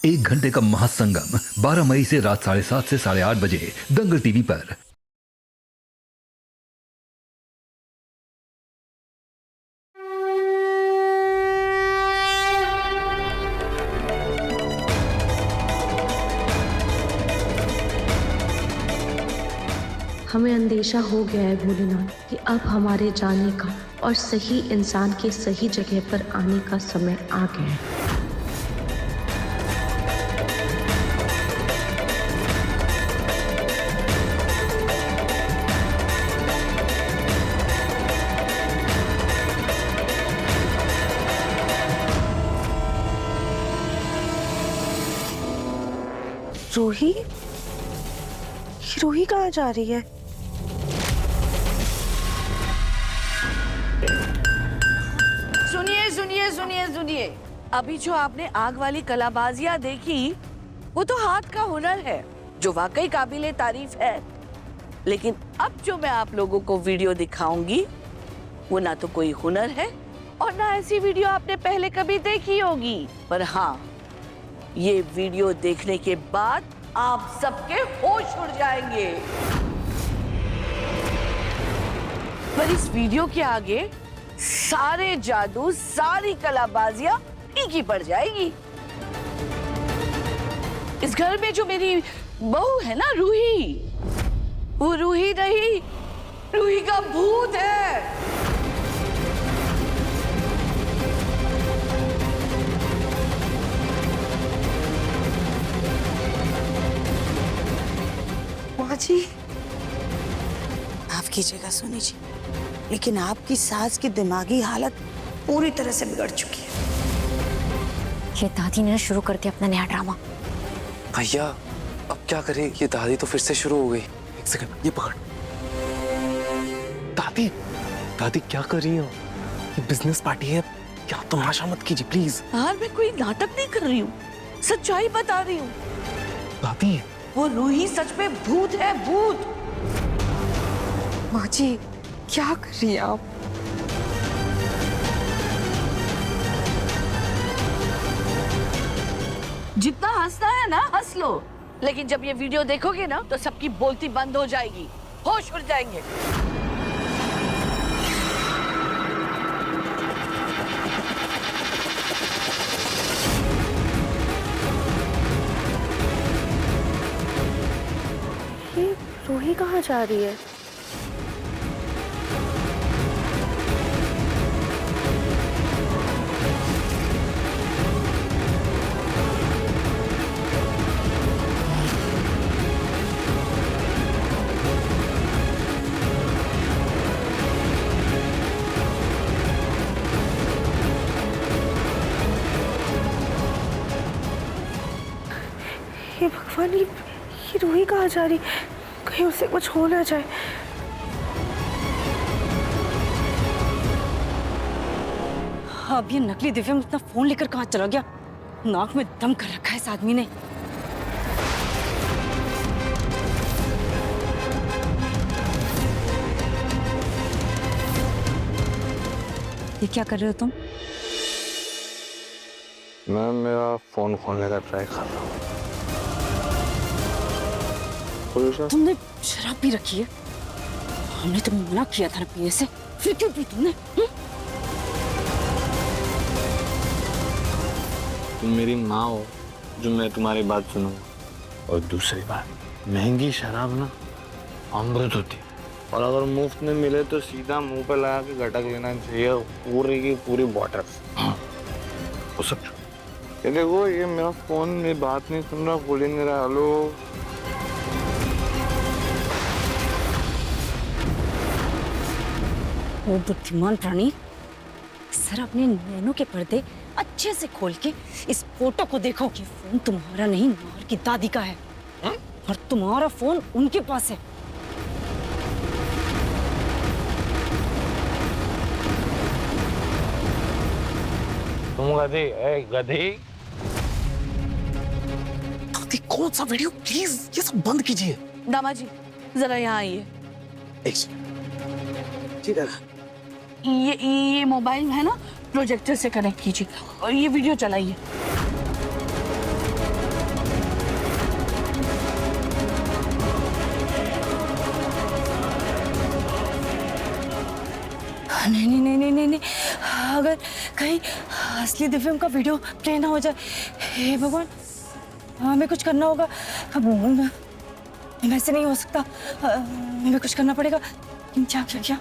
एक घंटे का महासंगम 12 मई से रात 7:30 से 8:30 बजे दंगल टीवी पर। हमें अंदेशा हो गया है भोलेनाथ कि अब हमारे जाने का और सही इंसान के सही जगह पर आने का समय आ गया है। रूही? रूही कहाँ जा रही है? सुनिए सुनिए सुनिए सुनिए, अभी जो आपने आग वाली कलाबाजियां देखी वो तो हाथ का हुनर है जो वाकई काबिले तारीफ है। लेकिन अब जो मैं आप लोगों को वीडियो दिखाऊंगी वो ना तो कोई हुनर है और ना ऐसी वीडियो आपने पहले कभी देखी होगी। पर हाँ, ये वीडियो देखने के बाद आप सबके होश उड़ जाएंगे। पर इस वीडियो के आगे सारे जादू, सारी कलाबाजियां फीकी पड़ जाएगी। इस घर में जो मेरी बहू है ना रूही, वो रूही नहीं, रूही का भूत है। माँ जी, माफ कीजिएगा सोनी जी, लेकिन आपकी सास की दिमागी हालत पूरी तरह से बिगड़ चुकी है। ये दादी ने शुरू कर दिया अपना नया ड्रामा। भैया अब क्या करें, ये दादी तो फिर से शुरू हो गई। एक सेकंड, ये पकड़। दादी, दादी क्या कर रही हो? ये बिजनेस पार्टी है, क्या तमाशा मत कीजिए प्लीज। यार मैं कोई नाटक नहीं कर रही हूँ, सच्चाई बता रही हूँ। दादी, वो रूही सच में भूत है, भूत। माँ जी, क्या कर रही हैं आप? जितना हंसना है ना हंस लो, लेकिन जब ये वीडियो देखोगे ना तो सबकी बोलती बंद हो जाएगी, होश उड़ जाएंगे। ये रूही कहाँ जा रही है? ये भगवान, ये रूही कहाँ जा रही? कहीं उसे कुछ हो ना जाए। अब ये नकली दिव्या अपना फोन लेकर कहाँ चला गया? नाक में दम कर रखा है इस आदमी ने। ये क्या कर रहे हो तुम? मैं मेरा फोन खोलने का ट्राई कर रहा हूँ। तुमने शराब पी रखी है? हमने तुम्हें मना किया था ना पीने से, फिर क्यों पी तुमने? तुम मेरी माँ हो जो मैं तुम्हारी बात सुनूंगा। और दूसरी बात, महंगी शराब ना अमृत होती है, और अगर मुफ्त में मिले तो सीधा मुंह पे लगा के गटक लेना चाहिए, पूरी की पूरी बॉटल। वो सब ये देखो, ये मेरा फोन मेरी बात नहीं सुन रहा, बोल ही नहीं रहा। हेलो, वो बुद्धिमान प्राणी, सर अपने नैनों के पर्दे अच्छे से खोल के इस फोटो को देखो कि फोन तुम्हारा नहीं, मार की दादी का है। और तुम्हारा फोन उनके पास है। तुम गधे, गधे। दादी, कौन सा वीडियो? प्लीज ये सब बंद कीजिए। दामाजी जरा यहाँ आइए। ठीक है, ये मोबाइल है ना, प्रोजेक्टर से कनेक्ट कीजिए और ये वीडियो चलाइए। नहीं नहीं नहीं नहीं नहीं नहीं, अगर कहीं असली दिव्यम का वीडियो प्ले ना हो जाए, हे भगवान, हमें कुछ करना होगा। अब वैसे नहीं हो सकता, हमें कुछ करना पड़ेगा। क्या क्या क्या?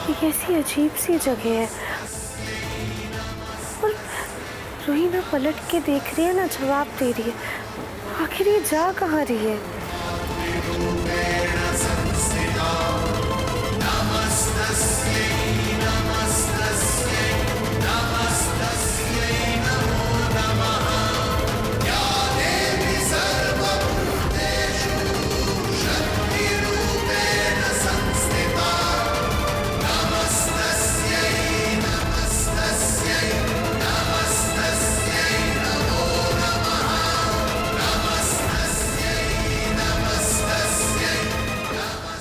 ये कैसी अजीब सी जगह है। और रूही ना पलट के देख रही है ना जवाब दे रही है। आखिर ये जा कहाँ रही है?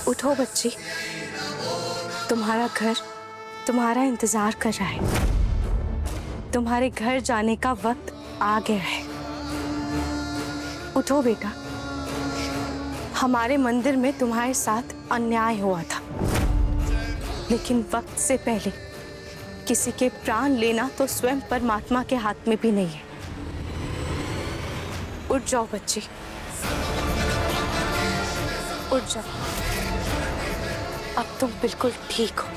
उठो बच्ची, तुम्हारा घर तुम्हारा इंतजार कर रहा है। तुम्हारे घर जाने का वक्त आ गया है। उठो बेटा, हमारे मंदिर में तुम्हारे साथ अन्याय हुआ था, लेकिन वक्त से पहले किसी के प्राण लेना तो स्वयं परमात्मा के हाथ में भी नहीं है। उठ जाओ बच्ची, उठ जाओ। अब तुम बिल्कुल ठीक हो।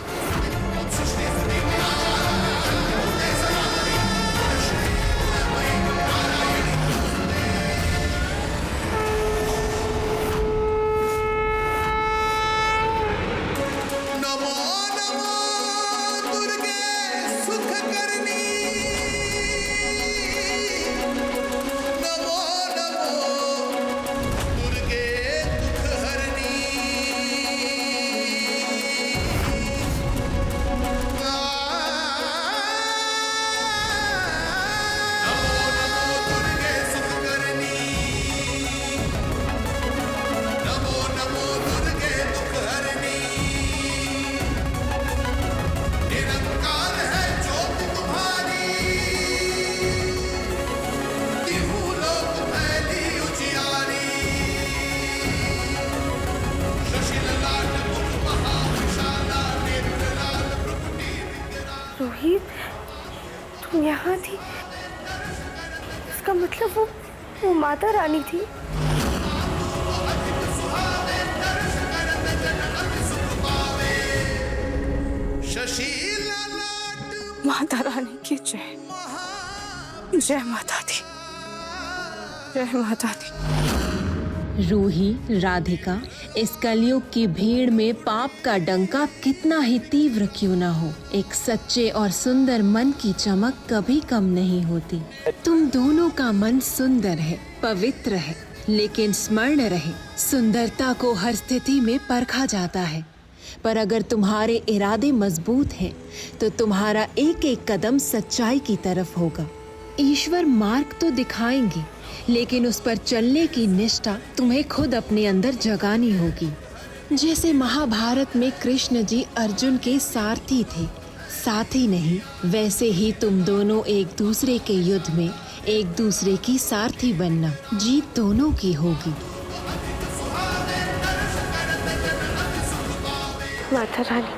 रूही, तुम यहाँ थी? इसका मतलब वो माता रानी थी। माता रानी की जय, जय माता दी, जय माता दी। रूही, राधिका, इस कलयुग की भीड़ में पाप का डंका कितना ही तीव्र क्यों ना हो, एक सच्चे और सुंदर मन की चमक कभी कम नहीं होती। तुम दोनों का मन सुंदर है, पवित्र है, लेकिन स्मरण रहे, सुंदरता को हर स्थिति में परखा जाता है। पर अगर तुम्हारे इरादे मजबूत हैं, तो तुम्हारा एक एक कदम सच्चाई की तरफ होगा। ईश्वर मार्ग तो दिखाएंगे, लेकिन उस पर चलने की निष्ठा तुम्हें खुद अपने अंदर जगानी होगी। जैसे महाभारत में कृष्ण जी अर्जुन के सारथी थे, साथी नहीं, वैसे ही तुम दोनों एक दूसरे के युद्ध में एक दूसरे की सारथी बनना। जीत दोनों की होगी। माता रानी,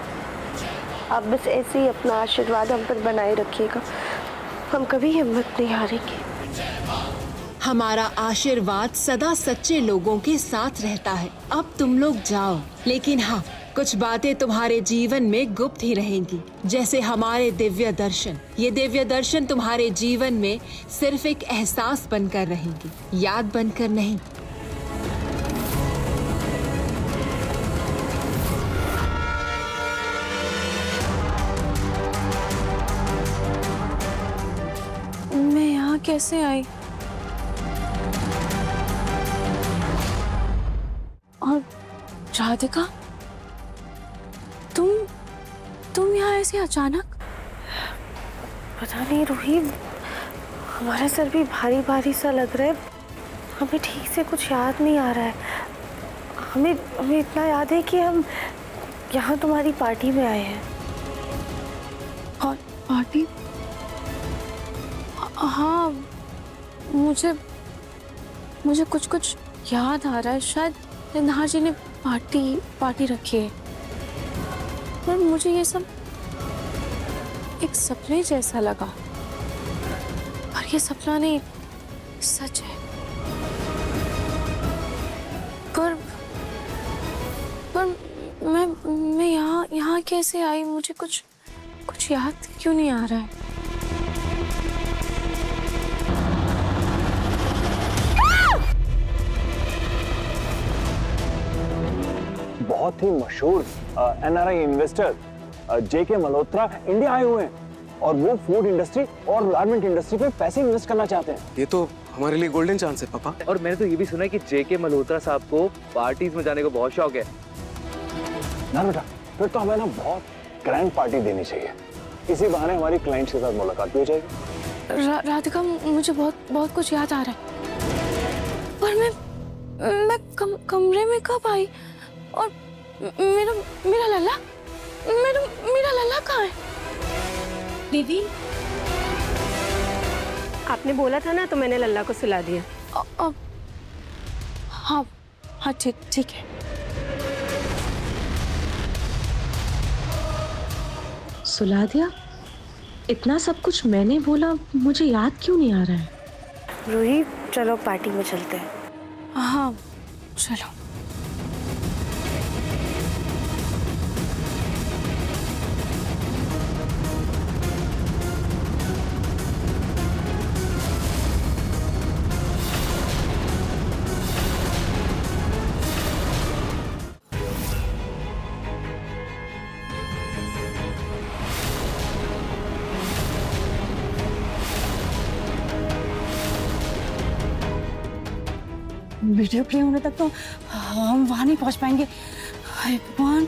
आप बस ऐसे ही अपना आशीर्वाद हम पर बनाए रखिएगा। हम कभी हिम्मत नहीं हारेंगे। हमारा आशीर्वाद सदा सच्चे लोगों के साथ रहता है। अब तुम लोग जाओ, लेकिन हाँ, कुछ बातें तुम्हारे जीवन में गुप्त ही रहेंगी, जैसे हमारे दिव्य दर्शन। ये दिव्य दर्शन तुम्हारे जीवन में सिर्फ एक एहसास बनकर रहेंगे, याद बनकर नहीं। मैं यहाँ कैसे आई? और राधिका, तुम यहाँ ऐसे अचानक? पता नहीं रूही, हमारा सर भी भारी भारी सा लग रहा है। हमें ठीक से कुछ याद नहीं आ रहा है। हमें इतना याद है कि हम यहाँ तुम्हारी पार्टी में आए हैं। और पार्टी? हाँ, मुझे कुछ याद आ रहा है। शायद निहार जी ने पार्टी रखी है, पर मुझे ये सब एक सपने जैसा लगा। और ये सपना नहीं, सच है। पर मैं यहाँ कैसे आई? मुझे कुछ याद क्यों नहीं आ रहा है? बहुत ही मशहूर एनआरआई इन्वेस्टर जेके मल्होत्रा इंडिया आए हुए हैं और वो फूड इंडस्ट्री और गारमेंट इंडस्ट्री पे पैसे इन्वेस्ट करना चाहते हैं। ये तो हमारे लिए गोल्डन चांस है पापा। और मैंने तो ये भी सुना है कि जेके मल्होत्रा साहब को पार्टीज में जाने का बहुत शौक है। ना बेटा, फिर तो हमें ना बहुत ग्रैंड पार्टी देनी चाहिए। इसी बहाने हमारी क्लाइंट्स के साथ मुलाकात भी हो जाएगी। राधिका, मुझे बहुत कुछ याद आ रहा है, पर मैं कमरे में कब आई? और मेरा लल्ला कहाँ है? दीदी, आपने बोला था ना, तो मैंने लल्ला को सुला दिया। हाँ, ठीक है। सुला दिया? इतना सब कुछ मैंने बोला, मुझे याद क्यों नहीं आ रहा है? रूही, चलो पार्टी में चलते हैं। हाँ, चलो। वीडियो प्ले होने तक तो हम वहां नहीं पहुंच पाएंगे। हाय भगवान।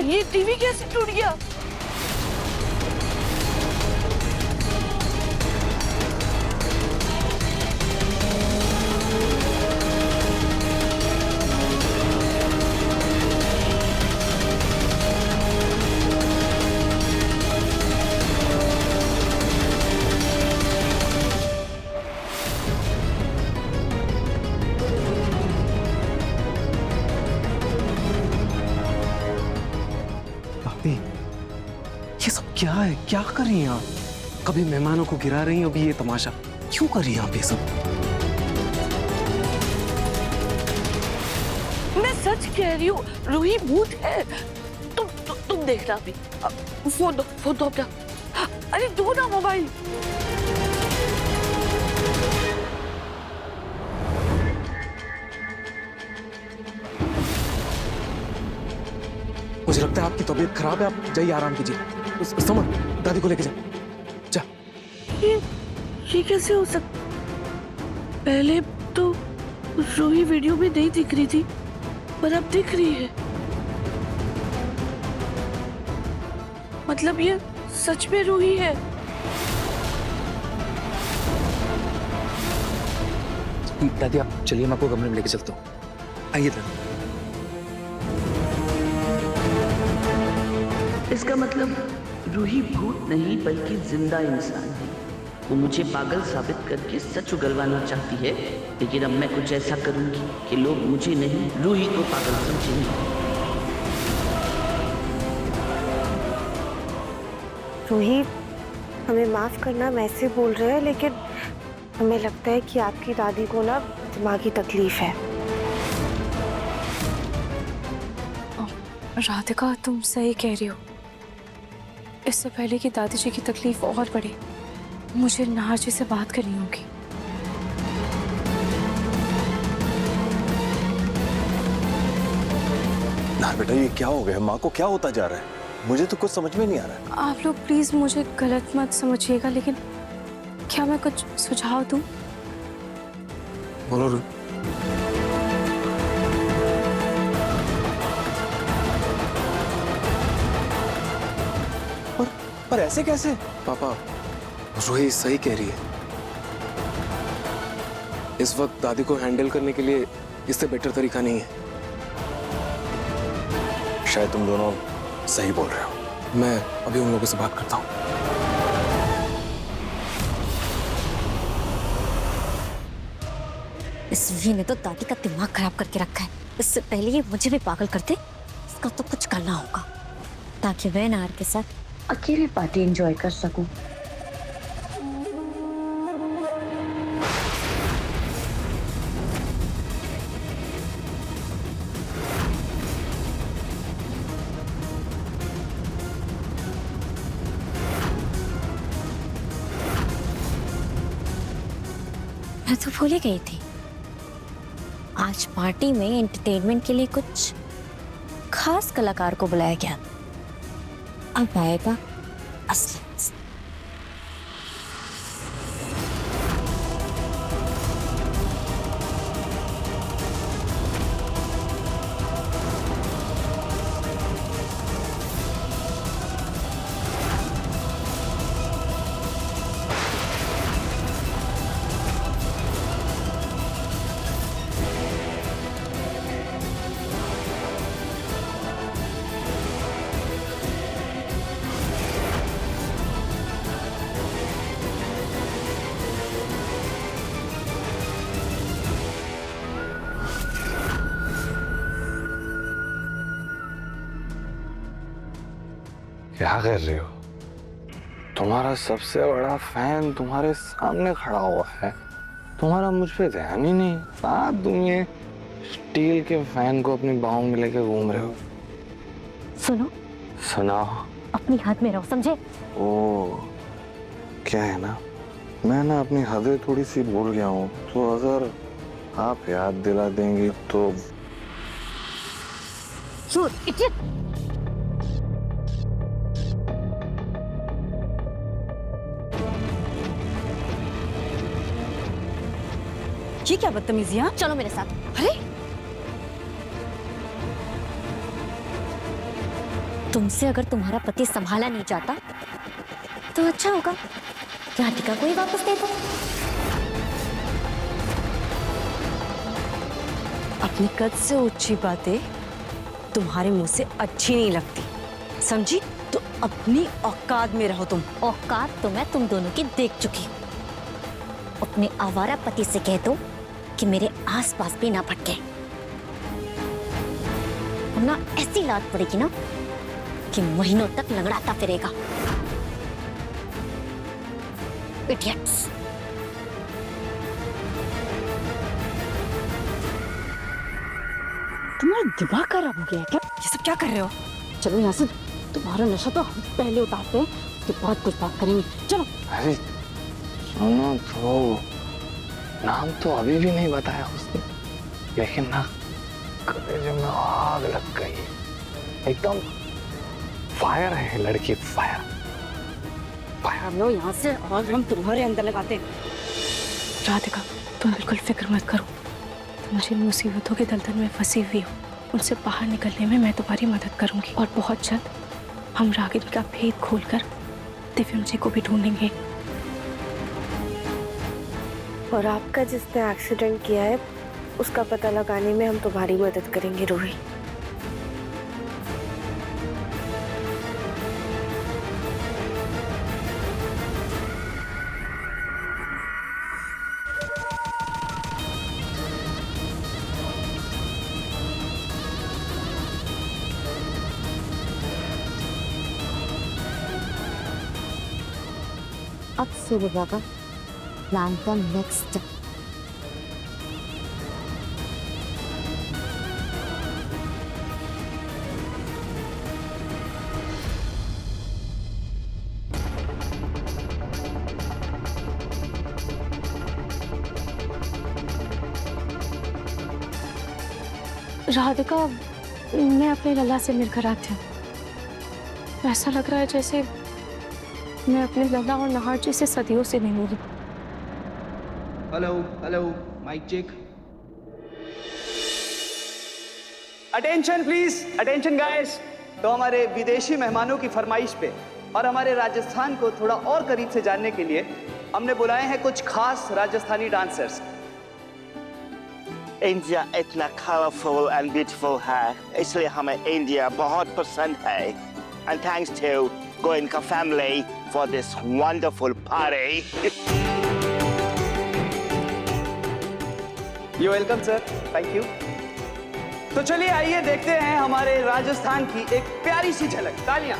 ये टीवी कैसे टूट गया? ये सब क्या है? क्या कर रही हैं आप? कभी मेहमानों को गिरा रही हैं, अभी ये तमाशा क्यों कर रही हैं आप ये सब? मैं सच कह रही हूँ, रूही भूत है। तुम देखना अभी। फोन दो अपना। अरे दो ना मोबाइल। मुझे लगता है आपकी तबीयत खराब है, आप जाइए आराम कीजिए। समर, दादी को लेके जा। ये कैसे हो सकता? पहले तो रूही वीडियो में नहीं दिख रही थी, पर अब दिख रही है। मतलब ये सच में रूही है। दादी आप चलिए, मैं आपको कमरे में लेके चलता हूँ। आइए दादी। इसका मतलब रूही भूत नहीं बल्कि जिंदा इंसान है। वो मुझे पागल साबित करके सच उगलवाना चाहती है, लेकिन अब मैं कुछ ऐसा करूंगी कि लोग मुझे नहीं रूही को पागल समझेंगे। रूही, हमें माफ करना, मैं ऐसे बोल रहे हैं, लेकिन हमें लगता है कि आपकी दादी को ना दिमागी तकलीफ है। राधिका, तुम सही कह रही हो। इससे पहले कि दादी जी की तकलीफ और बढ़े, मुझे निहार जी से बात करनी होगी। नार बेटा, ये क्या हो गया? माँ को क्या होता जा रहा है? मुझे तो कुछ समझ में नहीं आ रहा है। आप लोग प्लीज मुझे गलत मत समझिएगा, लेकिन क्या मैं कुछ सुझाव दूं? बोलो रूही। पर ऐसे कैसे? पापा, रूही सही कह रही है। इस वक्त दादी को हैंडल करने के लिए इससे बेटर तरीका नहीं है। शायद तुम दोनों सही बोल रहे हो। मैं अभी उन लोगों से बात करता हूँ। इस वी ने तो दादी का दिमाग खराब करके रखा है। इससे पहले ये मुझे भी पागल करते, इसका तो कुछ करना होगा ताकि मैं नार के साथ अकेले पार्टी एंजॉय कर सकूं। मैं तो भूल ही गई थी, आज पार्टी में एंटरटेनमेंट के लिए कुछ खास कलाकार को बुलाया गया। अब आएगा असली मजा। क्या कर रहे हो? तुम्हारा सबसे बड़ा फैन तुम्हारे सामने खड़ा हुआ है, तुम्हारा मुझ पे ध्यान ही नहीं। साथ तुम ये स्टील के फैन को अपनी बाहों में लेके घूम रहे हो। सुनो, सुनाओ। अपनी हाथ में रहो, समझे? ओ, क्या है ना, मैं ना अपनी हदें थोड़ी सी भूल गया हूँ, तो अगर आप याद दिला देंगी तो। इडियट! ये क्या बदतमीजियां? चलो मेरे साथ। अरे तुमसे अगर तुम्हारा पति संभाला नहीं जाता तो अच्छा होगा, राधिका को ही वापस दे दो। अपनी कद से ऊंची बातें तुम्हारे मुंह से अच्छी नहीं लगती, समझी? तो अपनी औकात में रहो तुम। औकात तो मैं तुम दोनों की देख चुकी हूँ। अपने आवारा पति से कह दो कि मेरे आसपास भी ना भटके, वरना ऐसी लात पड़ेगी ना कि महीनों तक लंगड़ाता फिरेगा। इडियट्स! तुम्हारा दिमाग खराब हो गया है क्या? ये सब क्या कर रहे हो? चलो यहाँ से, तुम्हारा नशा तो हम पहले उतारते हैं, उसके बाद कुछ बात करेंगे। चलो। अरे सुनो तो, नाम तो अभी भी नहीं बताया उसने, लेकिन ना कलेजे में आग लग गई। एकदम फायर है लड़की, फायर। लो यहाँ से, और हम तुम्हारे अंदर लगाते हैं। राधिका, तुम बिल्कुल फिक्र मत करो, तुम जिन मुसीबतों के दलदल में फंसी हुई हो उनसे बाहर निकलने में मैं तुम्हारी मदद करूंगी, और बहुत जल्द हम रागिनी का भेद खोलकर दिव्यम जी को भी ढूंढेंगे। और आपका जिसने एक्सीडेंट किया है उसका पता लगाने में हम तुम्हारी मदद करेंगे रूही। अब शुरू होगा प्लान का नेक्स्ट स्टेप। राधिका, मैं अपने लला से मिलकर आती हूँ। ऐसा लग रहा है जैसे मैं अपने लला और नहार जी से सदियों से नहीं मिली। Hello hello, mike check. Attention please, attention guys. तो हमारे विदेशी मेहमानों की फरमाइश पे और हमारे राजस्थान को थोड़ा और करीब से जानने के लिए हमने बुलाए हैं कुछ खास राजस्थानी डांसर्स। इंडिया इतना कलरफुल एंड ब्यूटीफुल है, इसलिए हमें इंडिया बहुत पसंद है। And thanks to Goenka family for this wonderful party. You welcome sir, thank you. तो चलिए आइए देखते हैं हमारे राजस्थान की एक प्यारी सी झलक। तालियां।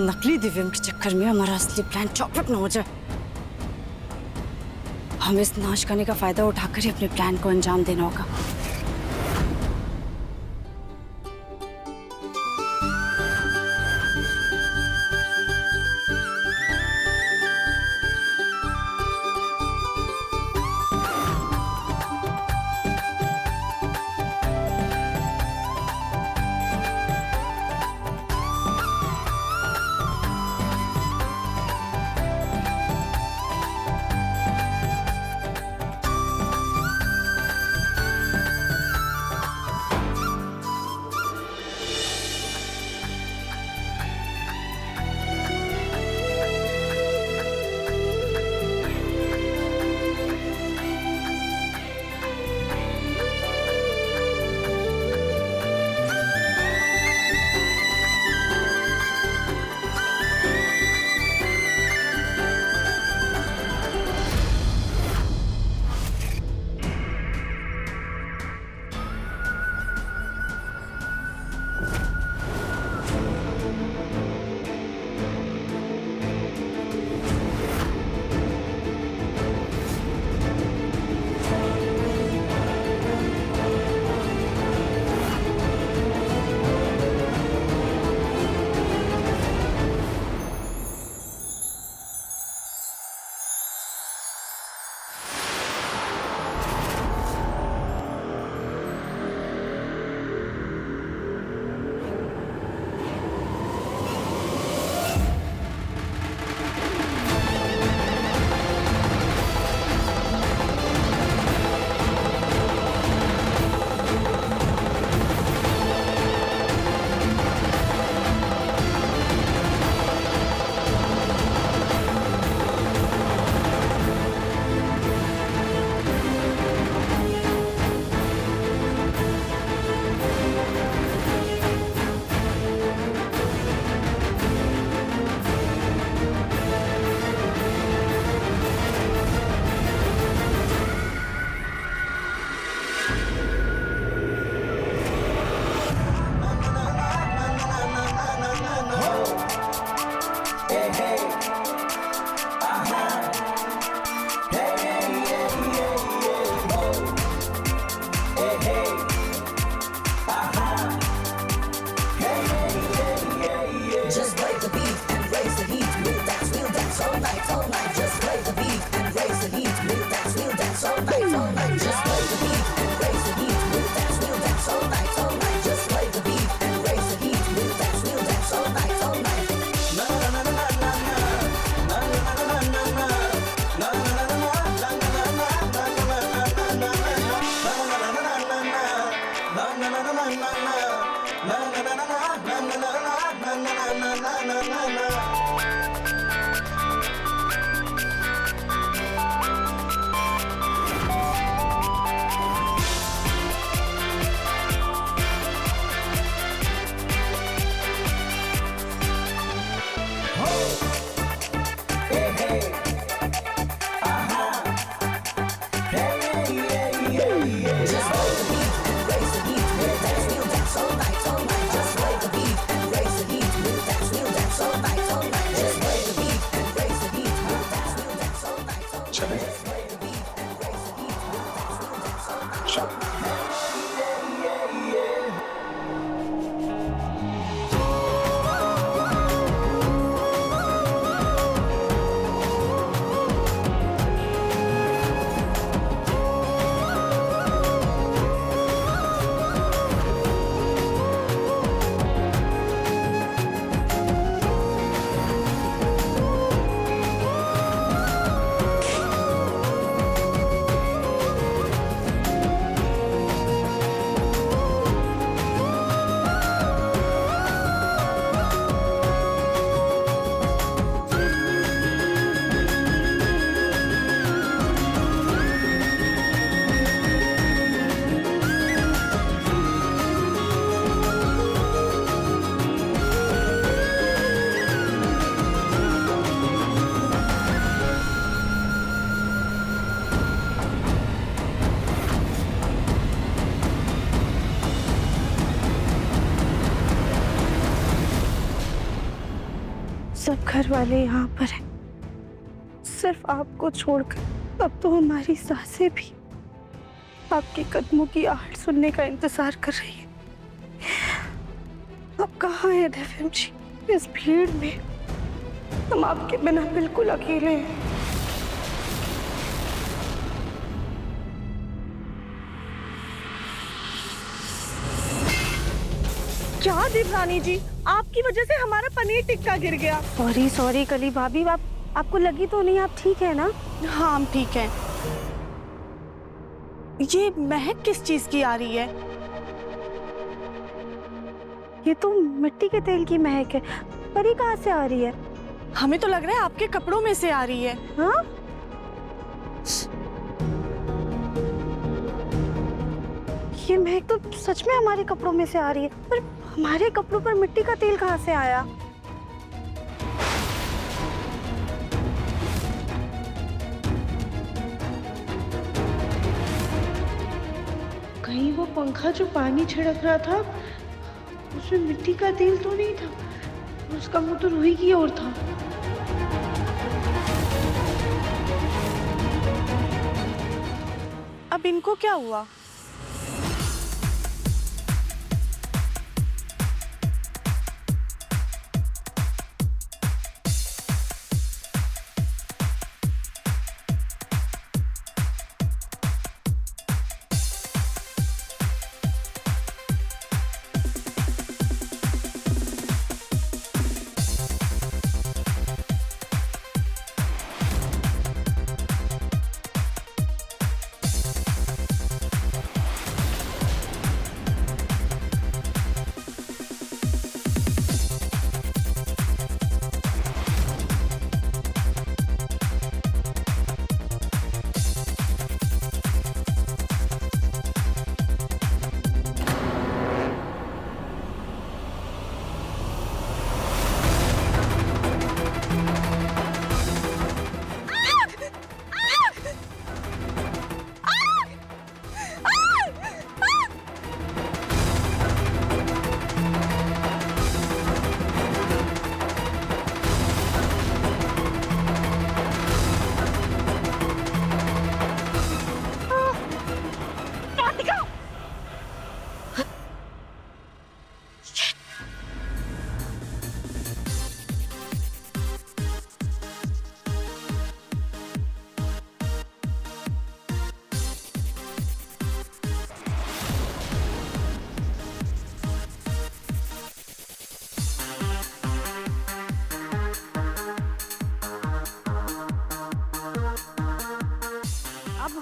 नकली दिव्यम के चक्कर में हमारा असली प्लान चौपट न हो जाए। हमें इस नाश करने का फायदा उठाकर ही अपने प्लान को अंजाम देना होगा। घर वाले यहाँ पर हैं, सिर्फ आपको छोड़कर। अब तो हमारी सांसें भी आपके कदमों की आहट सुनने का इंतजार कर रही है। अब कहाँ है देवम जी? इस भीड़ में हम आपके बिना बिल्कुल अकेले हैं। क्या देवरानी जी, आपकी वजह से हमारा पनीर टिक्का गिर गया। सॉरी सॉरी कली भाभी, आपको लगी तो नहीं? आप ठीक है ना? हाँ हम ठीक हैं। ये महक किस चीज की आ रही है? ये तो मिट्टी के तेल की महक है, पर ये कहाँ से आ रही है? हमें तो लग रहा है आपके कपड़ों में से आ रही है। हाँ? ये महक तो सच में हमारे कपड़ों में से आ रही है, पर हमारे कपड़ों पर मिट्टी का तेल कहाँ से आया? कहीं वो पंखा जो पानी छिड़क रहा था उसमें मिट्टी का तेल तो नहीं था? उसका मुंह तो रूही की ओर था। अब इनको क्या हुआ?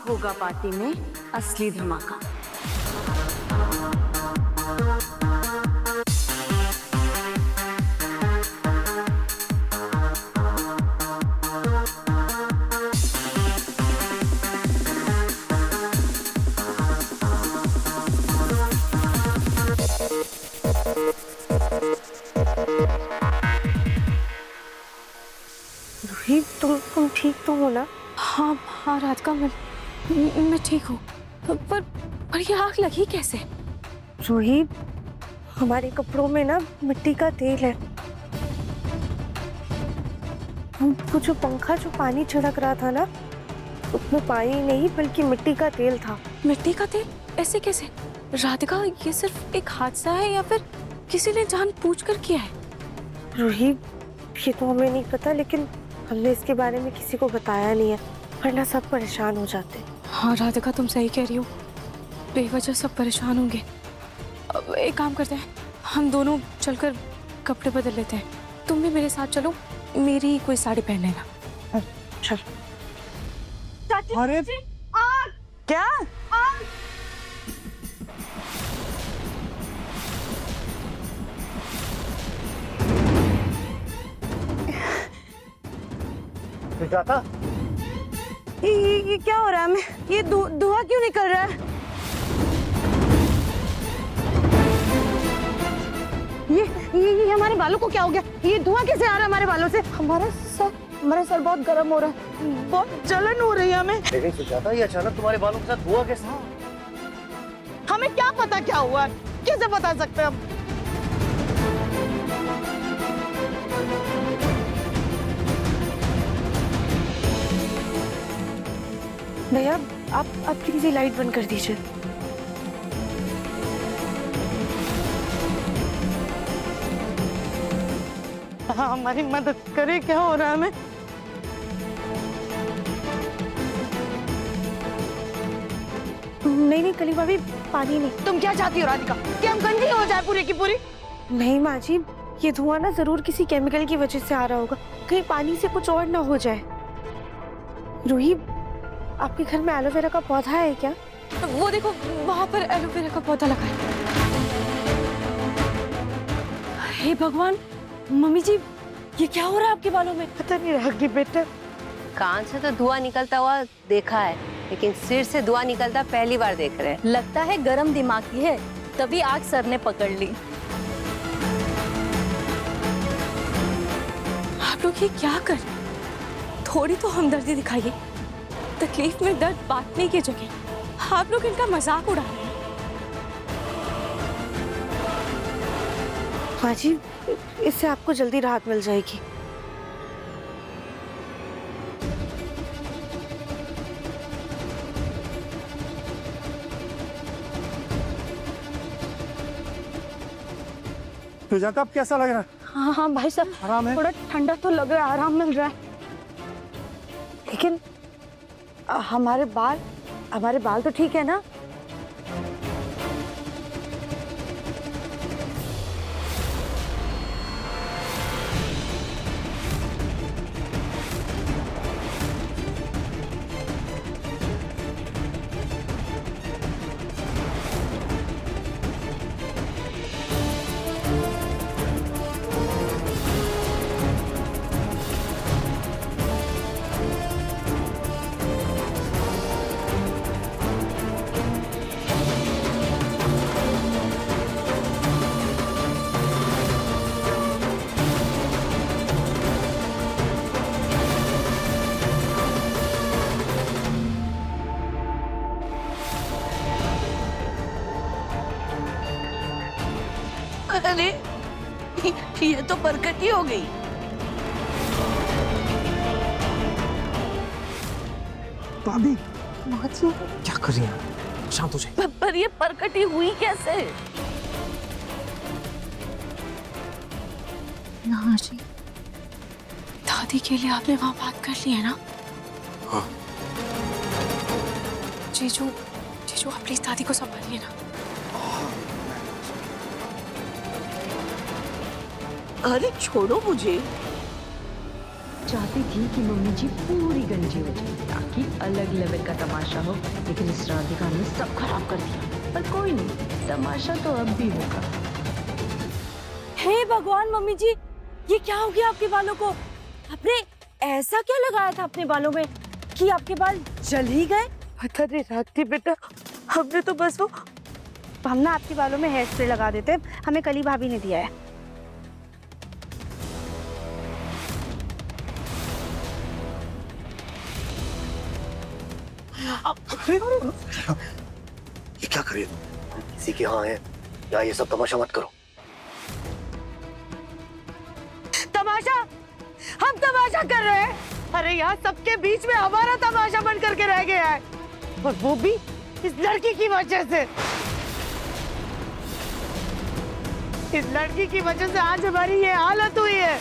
होगा पार्टी में असली धमाका। रूही, तुम ठीक तो हो ना? हाँ हाँ राधिका, मैं ठीक हूँ, पर ये आग लगी कैसे? रूही, हमारे कपड़ों में ना मिट्टी का तेल है। वो जो पंखा जो पानी छिड़क रहा था ना, उसमें पानी नहीं बल्कि मिट्टी का तेल था। मिट्टी का तेल? ऐसे कैसे? राधिका, ये सिर्फ एक हादसा है या फिर किसी ने जानबूझकर किया है? रूही, ये तो हमें नहीं पता, लेकिन हमने इसके बारे में किसी को बताया नहीं है, वरना सब परेशान हो जाते। हाँ राधिका, तुम सही कह रही हो, बेवजह सब परेशान होंगे। अब एक काम करते हैं, हम दोनों चलकर कपड़े बदल लेते हैं। तुम भी मेरे साथ चलो, मेरी कोई साड़ी पहन लेना। चल। अरे क्या? सुजाता, ये क्या हो रहा है? हमें ये धुआं क्यों निकल रहा है? ये हमारे बालों को क्या हो गया? ये धुआं कैसे आ रहा है हमारे बालों से? हमारा सर बहुत गर्म हो रहा है, बहुत जलन हो रही है हमें। लेकिन सुजाता, ये अचानक तुम्हारे बालों के साथ हुआ कैसे? हमें क्या पता क्या हुआ है? कैसे बता सकते हैं हम? भैया आप प्लीज ये लाइट बंद कर दीजिए। हाँ, हमारी मदद करे, क्या हो रहा है हमें? नहीं कली भाभी, पानी नहीं। तुम क्या चाहती हो राधिका, कि हम गंदी हो जाए पूरी की पूरी? नहीं माँ जी, ये धुआं ना जरूर किसी केमिकल की वजह से आ रहा होगा, कहीं पानी से कुछ और ना हो जाए। रूही, आपके घर में एलोवेरा का पौधा है क्या? वो देखो वहाँ पर एलोवेरा का पौधा लगा है। हे भगवान, मम्मी जी ये क्या हो रहा है आपके बालों में? पता नहीं रागी बेटा। कान से तो धुआं निकलता हुआ देखा है, लेकिन सिर से धुआं निकलता पहली बार देख रहे हैं। लगता है गरम दिमाग की है, तभी आग सर ने पकड़ ली। आप लोग ये क्या कर रहे हैं? थोड़ी तो हमदर्दी दिखाइए। तकलीफ में दर्द बांटने की जगह आप लोग इनका मजाक उड़ा रहे हैं। हाँ जी, इससे आपको जल्दी राहत मिल जाएगी। सुजाता, अब कैसा लग रहा है? हाँ भाई साहब, आराम है? थोड़ा ठंडा तो लग रहा है, आराम मिल रहा है, लेकिन हमारे बाल तो ठीक है ना? अरे ये तो बरकती हो गई। भाभी क्या कर रही हैं? शांत हो जाए। पर ये परकटी हुई कैसे? ना जी, दादी के लिए आपने वहाँ बात कर ली है ना? हाँ। जीजू आप प्लीज दादी को संभालिए ना। अरे छोड़ो मुझे। चाहती थी कि मम्मी जी पूरी गंजी हो जाए ताकि अलग लेवल का तमाशा हो, लेकिन इस राधिका ने सब खराब कर दिया। पर कोई नहीं, तमाशा तो अब भी होगा। हे भगवान मम्मी जी, ये क्या हो गया आपके बालों को? आपने ऐसा क्या लगाया था अपने बालों में कि आपके बाल जल ही गए? पता नहीं राखती बेटा, हमने तो बस हम ना आपके बालों में हेयर स्प्रे लगा देते, हमें कली भाभी ने दिया है। ये क्या करे? किसी के यहाँ है या ये सब तमाशा मत करो। तमाशा? हम तमाशा कर रहे हैं? अरे यार, सबके बीच में हमारा तमाशा बन करके रह गया है, और वो भी इस लड़की की वजह से। इस लड़की की वजह से आज हमारी ये हालत हुई है।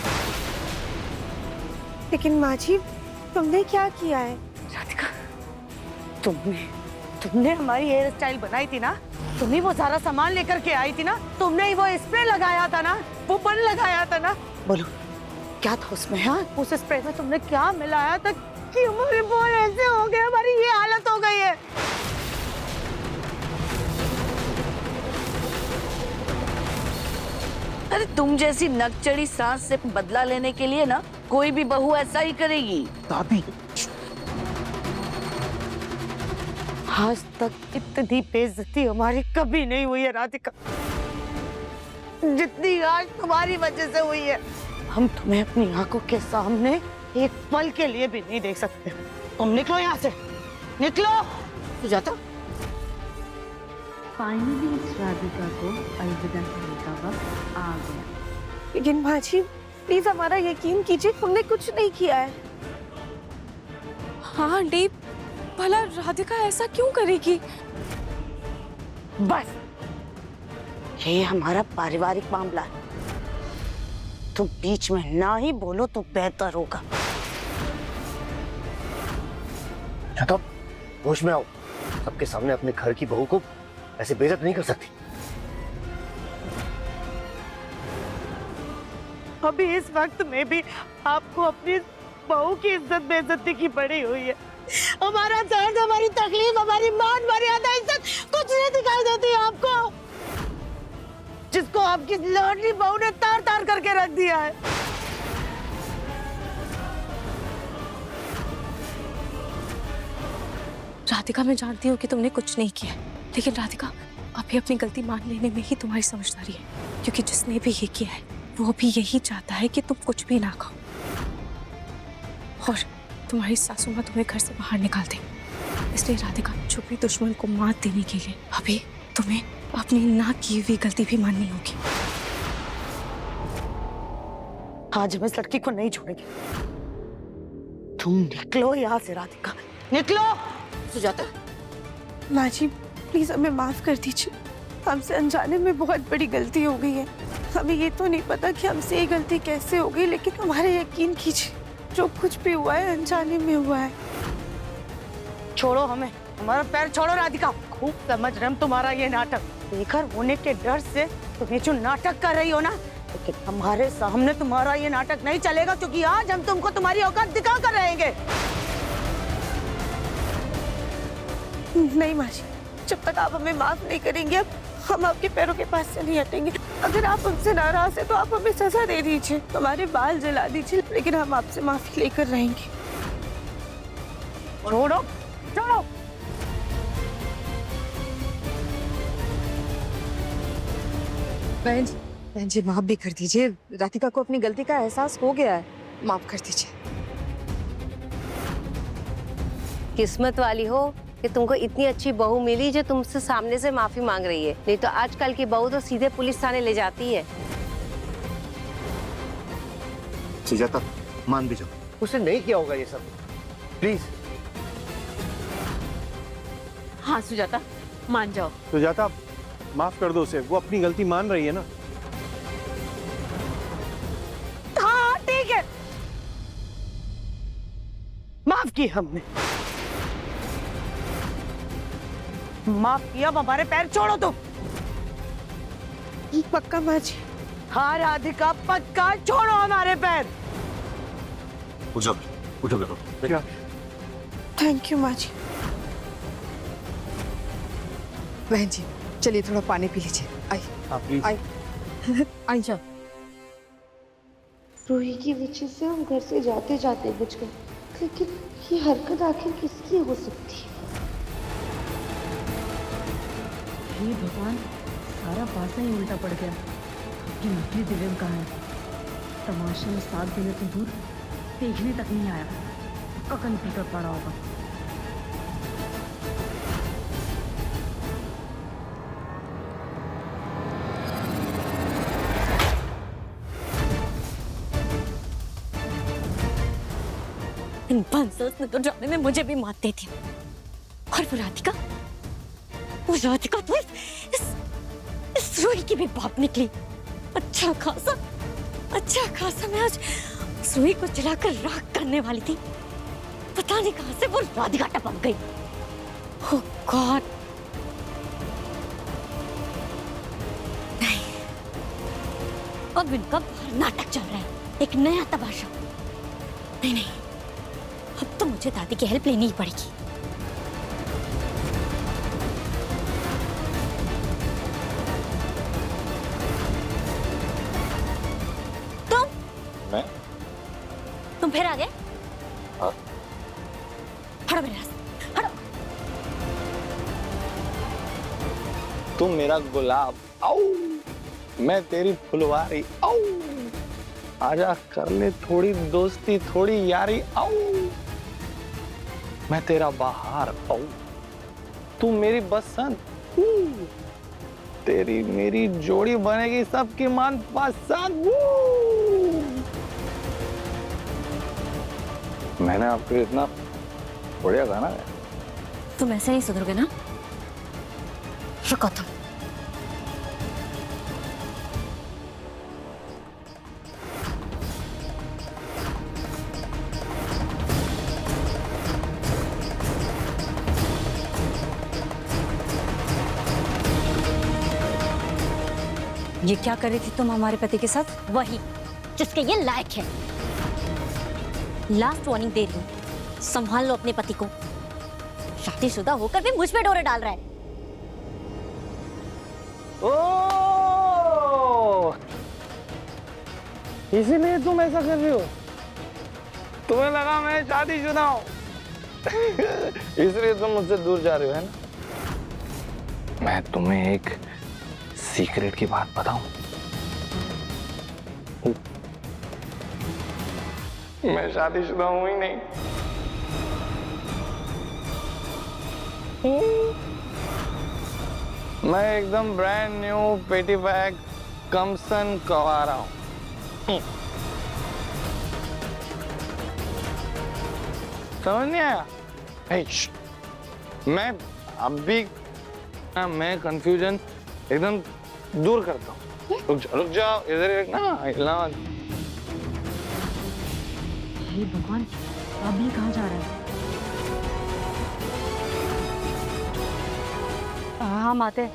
लेकिन माँ जी, तुमने क्या किया है? राधिका, तुमने हमारी हेयर स्टाइल बनाई थी ना, तुमने वो सारा सामान लेकर के आई थी ना, तुमने ही वो स्प्रे लगाया था ना, वो बन लगाया था ना। बोलो क्या था उसमें? हाँ, उस स्प्रे में तुमने क्या मिलाया था कि हमारे बाल ऐसे हो गए, हमारी ये हालत हो गई है? अरे तुम जैसी नकचड़ी सांस से बदला लेने के लिए ना कोई भी बहू ऐसा ही करेगी। दादी, आज तक इतनी बेइज्जती हमारी कभी नहीं हुई है राधिका, जितनी आज तुम्हारी वजह से हुई है। हम तुम्हें अपनी आंखों के सामने एक पल के लिए भी नहीं देख सकते। तुम निकलो यहाँ से, निकलो। सुजाता, फाइनली इस राधिका को अलविदा कहने का वक्त आ गया। लेकिन माँ जी, प्लीज हमारा यकीन कीजिए, हमने कुछ नहीं किया है। हाँ आंटी, भला राधिका ऐसा क्यों करेगी? बस, ये हमारा पारिवारिक मामला है, तुम बीच में ना ही बोलो तो बेहतर होगा। तो होश में आओ, सबके सामने अपने घर की बहू को ऐसे बेइज्जत नहीं कर सकती। अभी इस वक्त में भी आपको अपनी बहू की इज्जत बेइज्जती की पड़ी हुई है। हमारा दर्द, हमारी तकलीफ, हमारी मान मर्यादा, इज्जत कुछ नहीं दिखाई देती आपको, जिसको आपकी लाडली बहू ने तार तार करके रख दिया है। राधिका, मैं जानती हूँ कि तुमने कुछ नहीं किया, लेकिन राधिका अभी अपनी गलती मान लेने में ही तुम्हारी समझदारी है, क्योंकि जिसने भी ये किया है वो भी यही चाहता है कि तुम कुछ भी ना खाओ और तुम्हारी सासू माँ तुम्हें घर से बाहर निकाल दे। इसलिए राधिका, छुपी दुश्मन को मात देने के लिए अभी तुम्हें अपनी ना की हुई गलती भी माननी होगी। आज हम इस लड़की को नहीं छोड़ेंगे। तुम निकलो यहाँ से राधिका, निकलो। सुजाता, माँ जी प्लीज हमें माफ कर दीजिए, हमसे अनजाने में बहुत बड़ी गलती हो गई है। हमें ये तो नहीं पता कि हमसे ये गलती कैसे हो गई, लेकिन हमारे यकीन कीजिए, जो कुछ भी हुआ है अनजाने में हुआ है। छोड़ो हमें, हमारा पैर छोड़ो राधिका। खूब समझ रहे हम तुम्हारा ये नाटक, बेघर होने के डर से तुम्हें जो नाटक कर रही हो ना, लेकिन हमारे सामने तुम्हारा ये नाटक नहीं चलेगा, क्योंकि आज हम तुमको तुम्हारी औकात दिखा कर रहेंगे। नहीं माँ जी, जब तक आप हमें माफ नहीं करेंगे हम आपके पैरों के पास से नहीं हटेंगे। अगर आप हमसे नाराज हैं तो आप हमें सजा दे दीजिए, हमारे बाल जला दीजिए, लेकिन हम आपसे माफी लेकर रहेंगे। छोड़ो, छोड़ो। बहन जी माफ भी कर दीजिए, राधिका को अपनी गलती का एहसास हो गया है, माफ कर दीजिए। किस्मत वाली हो कि तुमको इतनी अच्छी बहू मिली जो तुमसे सामने से माफी मांग रही है, नहीं तो आजकल की बहू तो सीधे पुलिस थाने ले जाती है। सुजाता, मान भी जाओ, उसने नहीं किया होगा ये सब, प्लीज। हाँ सुजाता, मान जाओ। सुजाता, माफ कर दो उसे, वो अपनी गलती मान रही है ना। हाँ ठीक है, माफ की हमने, माफ किया। अब हमारे पैर छोड़ो तुम। पक्का माँ जी? हाँ राधिका, पक्का छोड़ो हमारे पैर। उठो, उठो बेटो। क्या? थैंक यू माँ जी। बहन जी चलिए थोड़ा पानी पी लीजिए। आई आई जाओ। रूही की वजह से हम घर से जाते जाते बच गए, लेकिन ये हरकत आखिर किसकी हो सकती है? हे भगवान, सारा पासा ही उल्टा पड़ गया। कि मुझे दिव्यम कहाँ है? तमाशे में 7 दिन से दूर देखने तक नहीं आया, पक्का कहीं पीकर पड़ा होगा। इन बंसल्स ने तो जाने में मुझे भी मात देती। और वो राधिका तो इस रूही की भी बाप निकली। अच्छा खासा मैं आज रूही को जलाकर राख करने वाली थी, पता नहीं कहां से वो राधिका टपक गई। ओह गॉड, नहीं, अब इनका बाहर नाटक चल रहा है, एक नया तमाशा। नहीं, अब तो मुझे दादी की हेल्प लेनी ही पड़ेगी। तुम फिर आ गए? हटो मेरे रास्ते, हटो। तुम मेरा गुलाब, आओ, मैं तेरी फुलवारी, आओ, आजा कर ले थोड़ी दोस्ती, थोड़ी यारी, आओ, मैं तेरा बहार, आओ, तू मेरी बसंत, तेरी मेरी जोड़ी बनेगी सबकी मन पसंद। मैंने आपको इतना बढ़िया गाना है, तुम ऐसे नहीं सुधरोगे ना? रुको तुम। ये क्या कर रही थी तुम हमारे पति के साथ? वही जिसके ये लायक है। लास्ट वार्निंग दे रही हूँ, संभाल लो अपने पति को। शादीशुदा होकर भी मुझ पे डोरे डाल रहा है। ओह, इसीलिए तुम ऐसा कर रही हो? तुम्हें लगा मैं शादीशुदा हूँ इसलिए तुम मुझसे दूर जा रहे हो, है ना? मैं तुम्हें एक सीक्रेट की बात बताऊं? मैं शादीशुदा हूं ही नहीं। मैं एकदम ब्रांड न्यू पेटी बैग कमसन कवारा हूं। समझ नहीं आया? मैं अभी मैं कंफ्यूजन एकदम दूर करता हूँ। रुक जाओ, इधर ही रखना, हिलना मत। हे भगवान, अभी कहाँ जा रहा है? हाँ माते।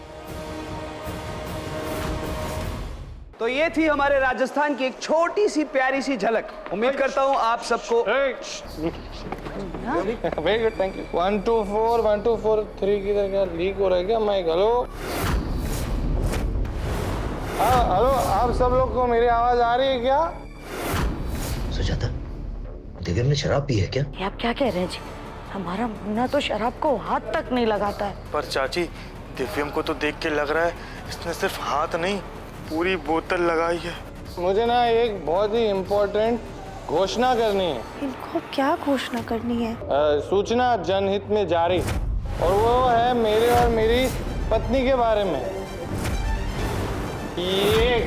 तो ये थी हमारे राजस्थान की एक छोटी सी प्यारी सी झलक। उम्मीद करता हूँ आप सबको वेरी गुड, थैंक यू। 1 2 4 1 2 4 3 किधर क्या लीक हो रहा है क्या माइक? हेलो हेलो, आप सब लोग को मेरी आवाज आ रही है क्या? सुजाता, दिव्यम ने शराब पी है क्या? ये आप क्या कह रहे हैं जी? हमारा मुन्ना तो शराब को हाथ तक नहीं लगाता है। पर चाची, दिव्यम को तो देख के लग रहा है इसने सिर्फ हाथ नहीं पूरी बोतल लगाई है। मुझे ना एक बहुत ही इम्पोर्टेंट घोषणा करनी है। इनको क्या घोषणा करनी है? सूचना जनहित में जारी, और वो है मेरे और मेरी पत्नी के बारे में। ये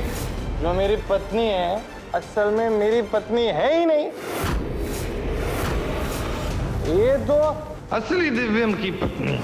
जो मेरी पत्नी है असल में मेरी पत्नी है ही नहीं, ये तो असली दिव्यम की पत्नी।